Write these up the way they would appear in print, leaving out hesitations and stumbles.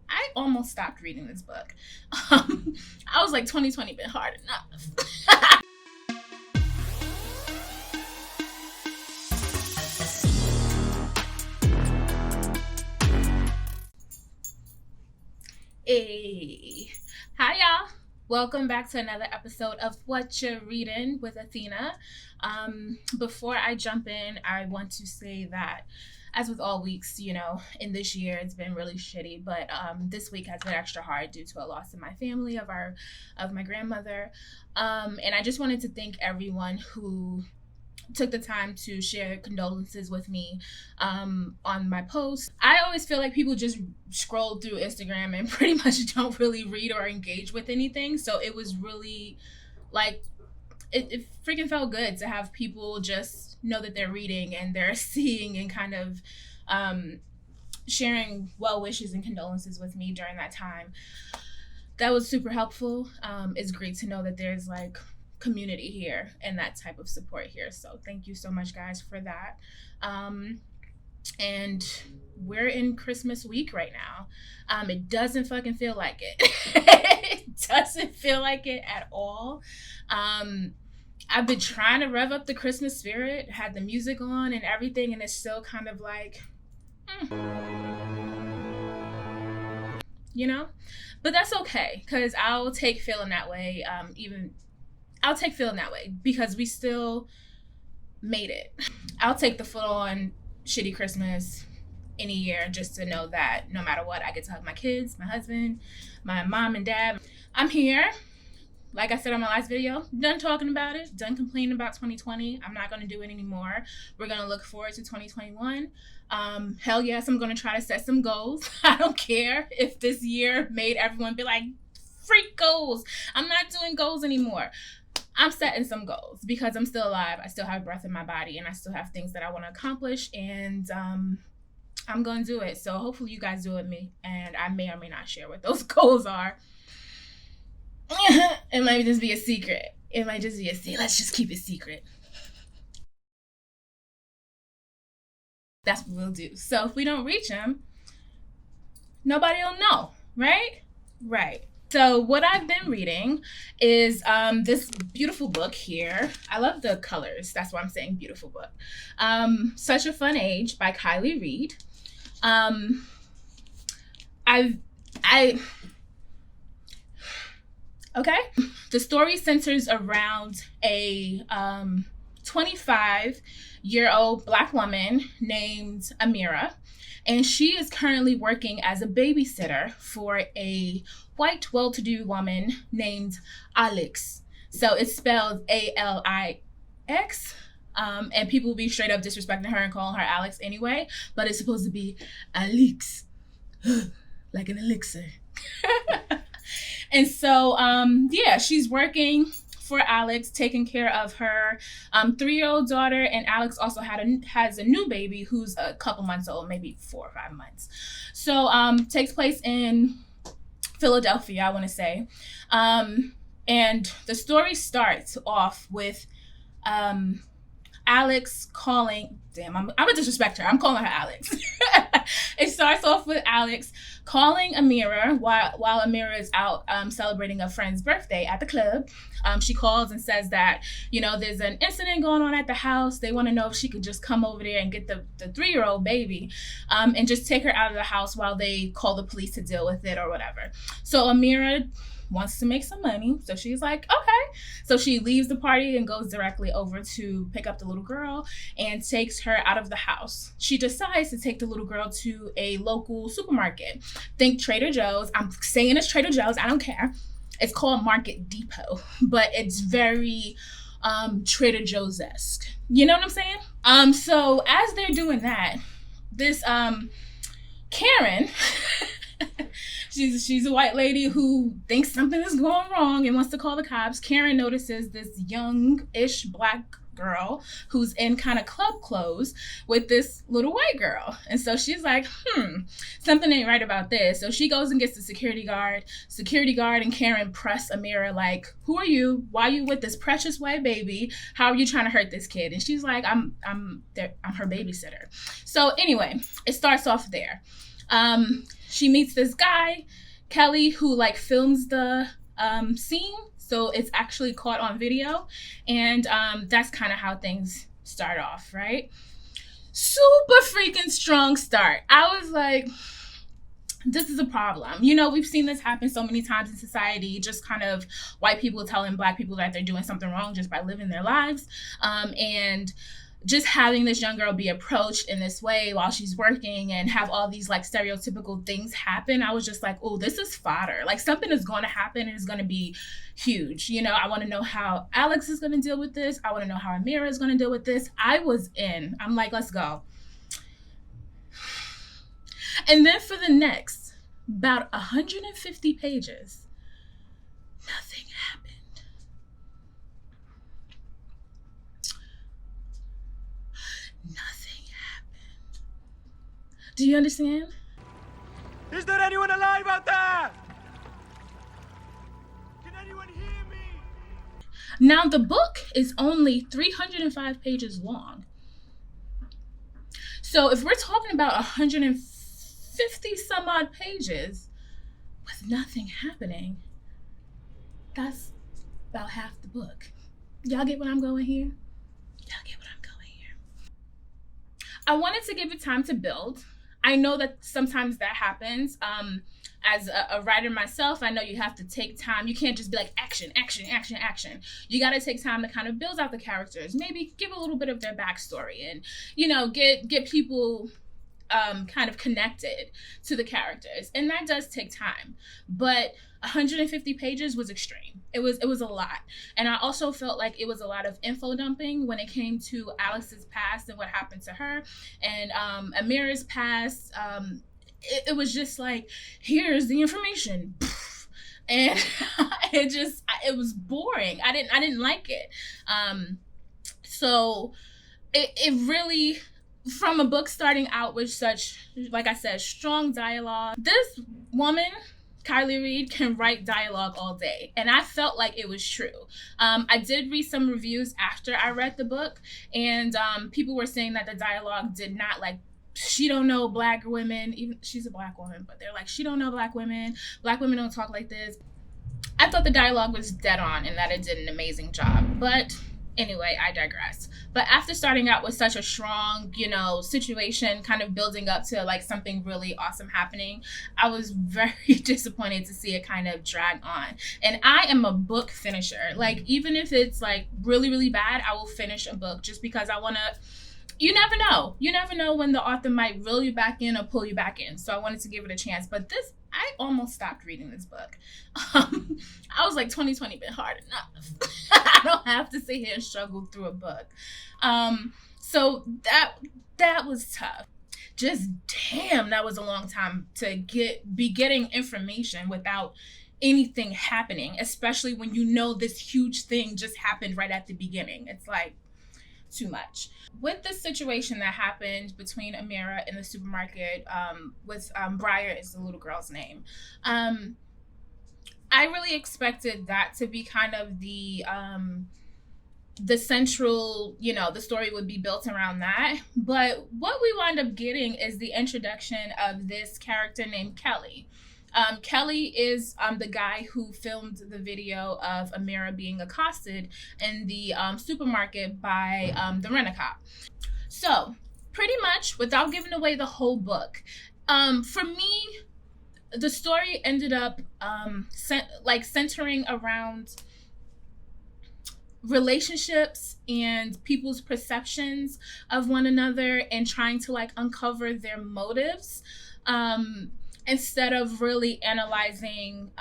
I almost stopped reading this book. I was like, 2020 been hard enough. Hey, hi y'all. Welcome back to another episode of What You're Reading with Athena. Before I jump in, I want to say that, as with all weeks, in this year it's been really shitty, but this week has been extra hard due to a loss in my family of my grandmother. And I just wanted to thank everyone who took the time to share condolences with me on my post. I always feel like people just scroll through Instagram and pretty much don't really read or engage with anything. So it was really like, it freaking felt good to have people just know that they're reading and they're seeing and kind of sharing well wishes and condolences with me during that time. That was super helpful. It's great to know that there's like community here and that type of support here. So thank you so much, guys, for that. And we're in Christmas week right now. It doesn't fucking feel like it. It doesn't feel like it at all. I've been trying to rev up the Christmas spirit, had the music on and everything, and it's still kind of like, but that's okay, because I'll take feeling that way. I'll take feeling that way because we still made it. I'll take the full on shitty Christmas any year just to know that no matter what, I get to hug my kids, my husband, my mom and dad. I'm here. Like I said on my last video, done talking about it, done complaining about 2020. I'm not going to do it anymore. We're going to look forward to 2021. Hell yes, I'm going to try to set some goals. I don't care if this year made everyone be like, freak goals. I'm not doing goals anymore. I'm setting some goals because I'm still alive. I still have breath in my body and I still have things that I want to accomplish, and I'm going to do it. So hopefully you guys do it with me, and I may or may not share what those goals are. It might just be a secret. Let's just keep it secret. That's what we'll do. So if we don't reach them, nobody will know, right? Right. So what I've been reading is this beautiful book here. I love the colors. That's why I'm saying beautiful book. Such a Fun Age by Kiley Reid. Okay. The story centers around a 25-year-old Black woman named Amira. And she is currently working as a babysitter for a white, well-to-do woman named Alex. So it's spelled Alix. And people will be straight up disrespecting her and calling her Alex anyway. But it's supposed to be Alex. Like an elixir. And so, she's working for Alex, taking care of her 3-year-old daughter, and Alex also has a new baby who's a couple months old, maybe 4 or 5 months. So takes place in Philadelphia, I want to say, and the story starts off with Alex calling. Damn, I'm gonna disrespect her. I'm calling her Alex. It starts off with Alex calling Amira while Amira is out celebrating a friend's birthday at the club. She calls and says that, there's an incident going on at the house. They want to know if she could just come over there and get the 3-year-old baby and just take her out of the house while they call the police to deal with it or whatever. So Amira wants to make some money. So she's like, okay. So she leaves the party and goes directly over to pick up the little girl and takes her out of the house. She decides to take the little girl to a local supermarket. Think Trader Joe's. I'm saying it's Trader Joe's. I don't care. It's called Market Depot, but it's very Trader Joe's-esque. You know what I'm saying? So as they're doing that, this Karen, she's a white lady who thinks something is going wrong and wants to call the cops. Karen notices this young-ish Black girl who's in kind of club clothes with this little white girl. And so she's like, something ain't right about this. So she goes and gets the security guard. Security guard and Karen press Amira like, who are you? Why are you with this precious white baby? How are you trying to hurt this kid? And she's like, I'm her babysitter. So anyway, it starts off there. she meets this guy, Kelly, who like films the scene, so it's actually caught on video, and that's kind of how things start off, right? Super freaking strong start. I was like, this is a problem. You know, we've seen this happen so many times in society, just kind of white people telling black people that they're doing something wrong just by living their lives. And just having this young girl be approached in this way while she's working and have all these like stereotypical things happen, I was just like, oh, this is fodder. Like something is going to happen and it's going to be huge. You know, I want to know how Alex is going to deal with this. I want to know how Amira is going to deal with this. I was in. I'm like, let's go. And then for the next about 150 pages, nothing happened. Nothing happened. Do you understand? Is there anyone alive out there? Can anyone hear me? Now, the book is only 305 pages long. So if we're talking about 150 some odd pages with nothing happening, that's about half the book. Y'all get what I'm going here? Y'all get what I'm going here? I wanted to give it time to build. I know that sometimes that happens. As a writer myself, I know you have to take time. You can't just be like action, action, action, action. You got to take time to kind of build out the characters. Maybe give a little bit of their backstory and, you know, get people kind of connected to the characters. And that does take time. But 150 pages was extreme. It was a lot. And I also felt like it was a lot of info dumping when it came to Alex's past and what happened to her and Amira's past. It was just like, here's the information. And it was boring. I didn't like it. So it really, from a book starting out with such, like I said, strong dialogue, this woman, Kiley Reid, can write dialogue all day. And I felt like it was true. I did read some reviews after I read the book, and people were saying that the dialogue did not like, she don't know black women, even she's a black woman, but they're like, she don't know black women don't talk like this. I thought the dialogue was dead on and that it did an amazing job. But anyway, I digress. But after starting out with such a strong, you know, situation, kind of building up to like something really awesome happening, I was very disappointed to see it kind of drag on. And I am a book finisher. Like, even if it's like really, really bad, I will finish a book just because I want to. You never know. You never know when the author might reel you back in or pull you back in. So I wanted to give it a chance. But this, I almost stopped reading this book. I was like, 2020 been hard enough. I don't have to sit here and struggle through a book. So that was tough. Just damn, that was a long time to be getting information without anything happening, especially when you know this huge thing just happened right at the beginning. It's like too much. With the situation that happened between Amira in the supermarket with Briar is the little girl's name, I really expected that to be kind of the central, you know, the story would be built around that. But what we wind up getting is the introduction of this character named Kelly. Kelly is the guy who filmed the video of Amira being accosted in the supermarket by the rent-a-cop. So, pretty much, without giving away the whole book, for me, the story ended up centering around relationships and people's perceptions of one another and trying to like uncover their motives. Instead of really analyzing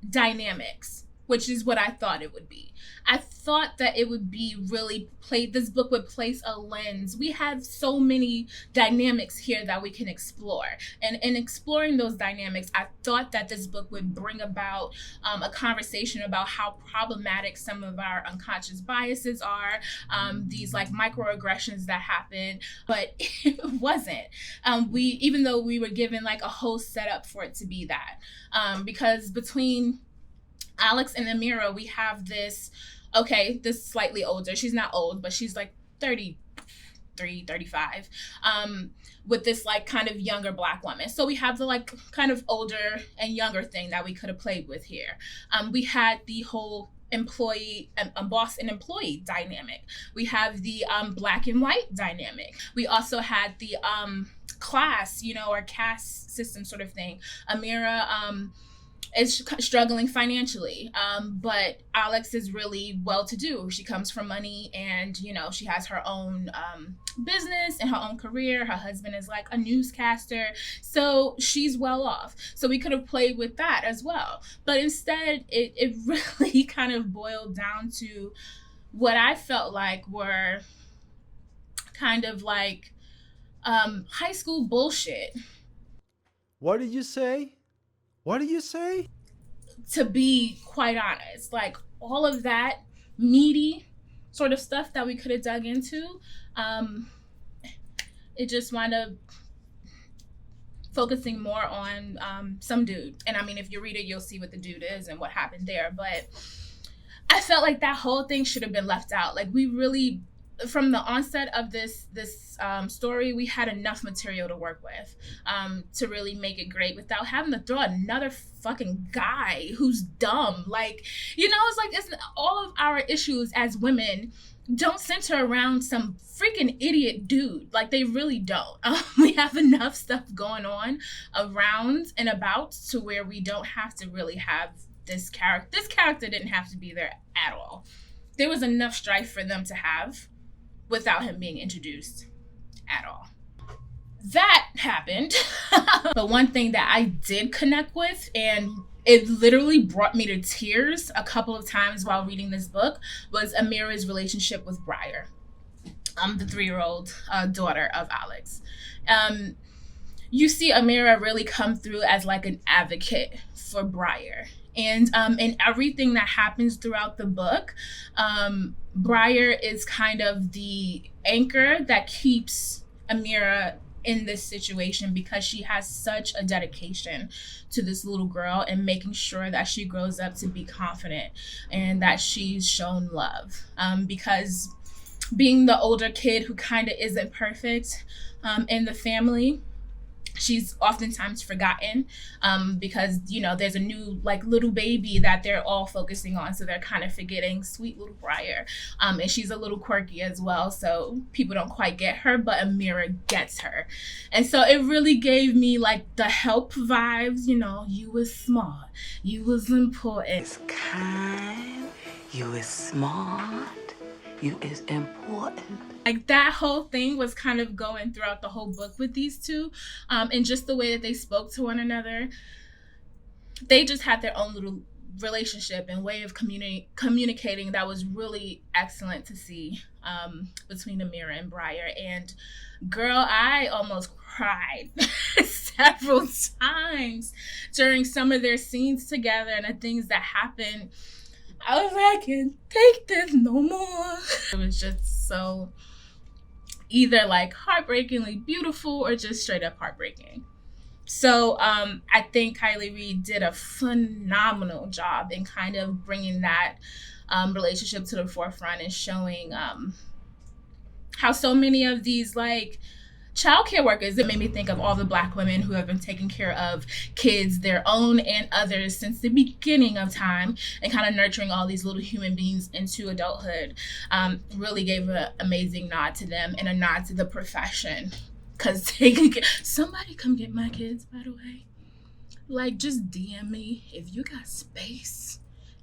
dynamics, which is what I thought it would be. I thought that it would be really this book would place a lens. We have so many dynamics here that we can explore. And in exploring those dynamics, I thought that this book would bring about a conversation about how problematic some of our unconscious biases are, these like microaggressions that happen, but it wasn't. Even though we were given like a whole setup for it to be that. Because between Alex and Amira, we have this slightly older, she's not old, but she's like 30, 33, 35, with this like kind of younger Black woman. So we have the like kind of older and younger thing that we could have played with here. We had the whole employee boss and employee dynamic. We have the Black and white dynamic. We also had the class, or caste system sort of thing. Amira is struggling financially, but Alex is really well-to-do. She comes from money, and she has her own business and her own career. Her husband is like a newscaster, so she's well off. So we could have played with that as well, but instead it really kind of boiled down to what I felt like were kind of like high school bullshit. What did you say? What did you say? To be quite honest, like all of that meaty sort of stuff that we could have dug into, it just wound up focusing more on some dude. And I mean, if you read it, you'll see what the dude is and what happened there. But I felt like that whole thing should have been left out. Like, we really, from the onset of this story, we had enough material to work with to really make it great without having to throw another fucking guy who's dumb. Like, it's like, it's all of our issues as women don't center around some freaking idiot dude. Like, they really don't. We have enough stuff going on around and about to where we don't have to really have this character. This character didn't have to be there at all. There was enough strife for them to have without him being introduced at all. That happened. But one thing that I did connect with, and it literally brought me to tears a couple of times while reading this book, was Amira's relationship with Briar, the 3-year-old daughter of Alex. You see Amira really come through as like an advocate for Briar. And in everything that happens throughout the book, Briar is kind of the anchor that keeps Amira in this situation, because she has such a dedication to this little girl and making sure that she grows up to be confident and that she's shown love. Because being the older kid who kind of isn't perfect in the family, she's oftentimes forgotten because, there's a new like little baby that they're all focusing on. So they're kind of forgetting sweet little Briar. And she's a little quirky as well. So people don't quite get her, but Amira gets her. And so it really gave me like the Help vibes. You was smart. You was important. It's kind. You is smart. You is important. Like, that whole thing was kind of going throughout the whole book with these two. And just the way that they spoke to one another. They just had their own little relationship and way of communicating that was really excellent to see between Amira and Briar. And girl, I almost cried several times during some of their scenes together and the things that happened. I was like, I can't take this no more. It was just so either like heartbreakingly beautiful or just straight up heartbreaking. So I think Kiley Reid did a phenomenal job in kind of bringing that relationship to the forefront and showing how so many of these like childcare workers, it made me think of all the Black women who have been taking care of kids, their own and others, since the beginning of time, and kind of nurturing all these little human beings into adulthood. Really gave an amazing nod to them and a nod to the profession, because they can get somebody come get my kids, by the way. Like, just DM me if you got space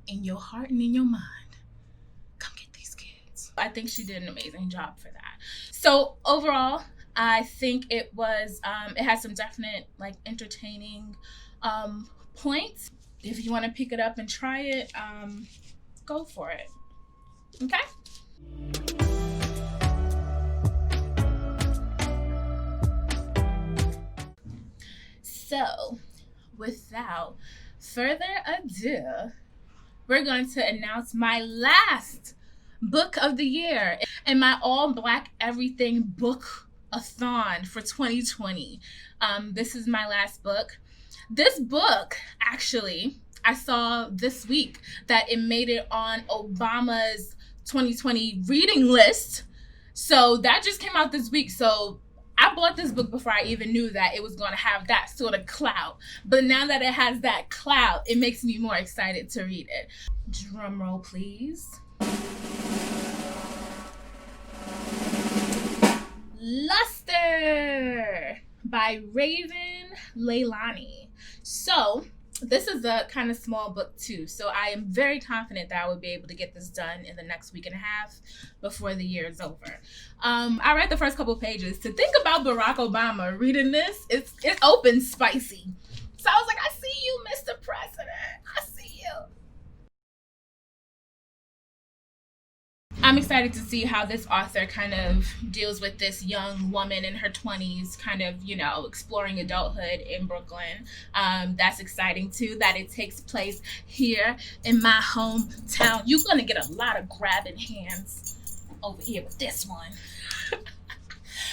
in your heart and in your mind. Come get these kids. I think she did an amazing job for that. So overall, I think it was, it has some definite, like, entertaining points. If you want to pick it up and try it, go for it. Okay? So, without further ado, we're going to announce my last book of the year and my all Black everything book-a-thon for 2020. This is my last book. This book, actually, I saw this week that it made it on Obama's 2020 reading list. So that just came out this week. So I bought this book before I even knew that it was going to have that sort of clout. But now that it has that clout, it makes me more excited to read it. Drum roll, please. Luster by Raven Leilani. So this is a kind of small book too, so I am very confident that I will be able to get this done in the next week and a half before the year is over. I read the first couple pages. To think about Barack Obama reading this, it opens spicy. So I was like, I see you, Mr. President. I see you. I'm excited to see how this author kind of deals with this young woman in her 20s, kind of, you know, exploring adulthood in Brooklyn. That's exciting too, that it takes place here in my hometown. You're gonna get a lot of grabbing hands over here with this one.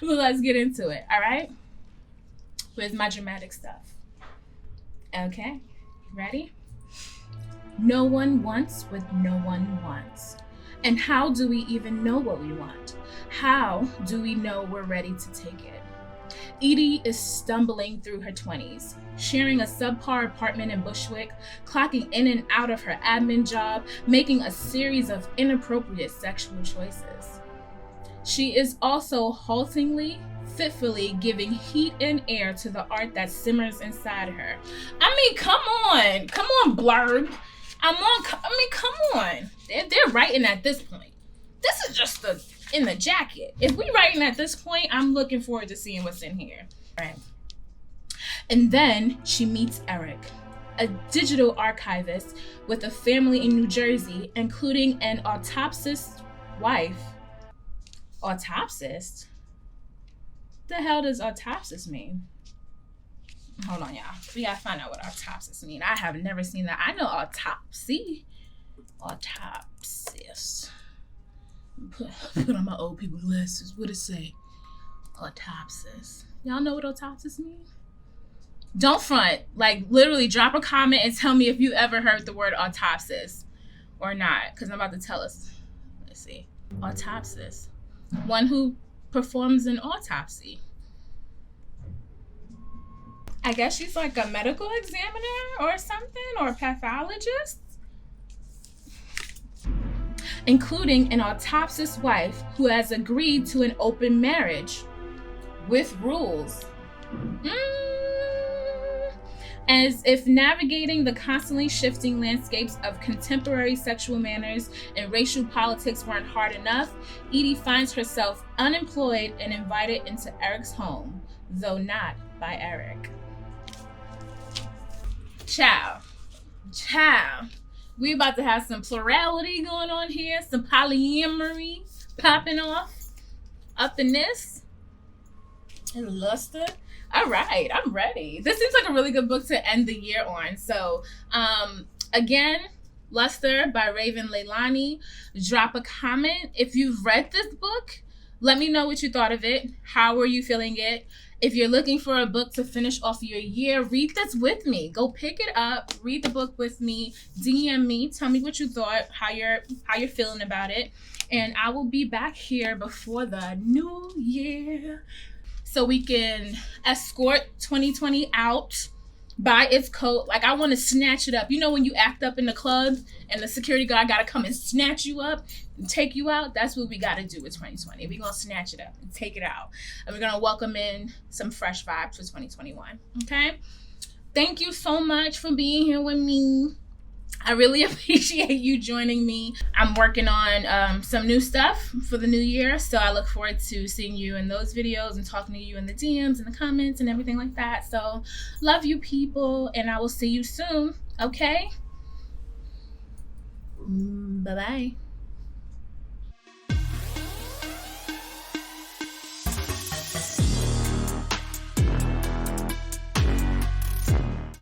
But let's get into it, all right? With my dramatic stuff. Okay, ready? No one wants what no one wants. And how do we even know what we want? How do we know we're ready to take it? Edie is stumbling through her 20s, sharing a subpar apartment in Bushwick, clocking in and out of her admin job, making a series of inappropriate sexual choices. She is also haltingly, fitfully giving heat and air to the art that simmers inside her. I mean, come on, Blurb. Come on. They're writing at this point. This is just in the jacket. If we writing at this point, I'm looking forward to seeing what's in here. All right. And then she meets Eric, a digital archivist with a family in New Jersey, including an autopsist wife. Autopsist? The hell does autopsist mean? Hold on, y'all. We gotta find out what autopsist mean. I have never seen that. I know autopsy. Autopsist. Put on my old people glasses. What it say? Autopsist. Y'all know what autopsist mean? Don't front. Like, literally drop a comment and tell me if you ever heard the word autopsist or not. Because I'm about to tell us. Let's see. Autopsist. One who performs an autopsy. I guess she's like a medical examiner or something, or a pathologist. Including an autopsist wife who has agreed to an open marriage with rules. As if navigating the constantly shifting landscapes of contemporary sexual manners and racial politics weren't hard enough, Edie finds herself unemployed and invited into Eric's home, though not by Eric. Ciao. We about to have some plurality going on here, some polyamory popping off up in this. And Luster. All right, I'm ready. This seems like a really good book to end the year on. So, again, Luster by Raven Leilani. Drop a comment if you've read this book. Let me know what you thought of it. How were you feeling it? If you're looking for a book to finish off your year, read this with me. Go pick it up, read the book with me, DM me, tell me what you thought, how you're feeling about it. And I will be back here before the new year so we can escort 2020 out by its coat. Like, I want to snatch it up. You know when you act up in the club and the security guard got to come and snatch you up and take you out? That's what we got to do with 2020. We're going to snatch it up and take it out. And we're going to welcome in some fresh vibes for 2021. Okay? Thank you so much for being here with me. I really appreciate you joining me. I'm working on some new stuff for the new year, so I look forward to seeing you in those videos and talking to you in the DMs and the comments and everything like that. So love you people, and I will see you soon, okay? Bye-bye.